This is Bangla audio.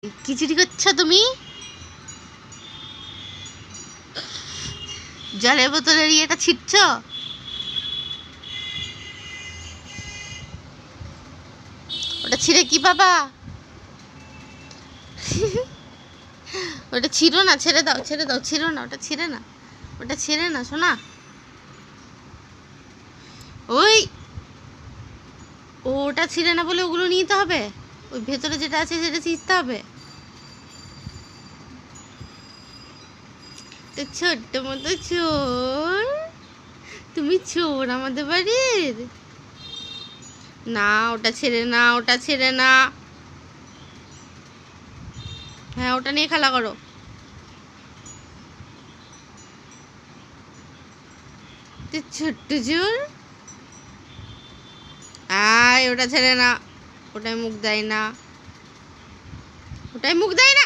কি চুরি করছো তুমি? জলের বোতলের ইয়েটা ছিটছ? ওটা ছিঁড়ে কি বাবা? ওটা ছিঁড়ো না, ছেড়ে দাও, ছেড়ে দাও, ছিঁড়ো না, ওটা ছিঁড়ে না, ওটা ছিঁড়ে না শোনা। ওই ওটা ছিঁড়ে না বলে ওগুলো নিতে হবে, ওই ভেতরে যেটা আছে সেটা ছিঁড়তে হবে। তো ছোট্ট মতো চোর, তুমি চোর আমাদের বাড়ির? না ওটা ছেড়ে না, ওটা ছেড়ে না। হ্যাঁ ওটা নিয়ে খেলা করো। তুই ছোট্ট চোর, আয় ওটা ছেড়ে না, ওটাই মুখ দেয় না, ওটাই মুখ দেয় না।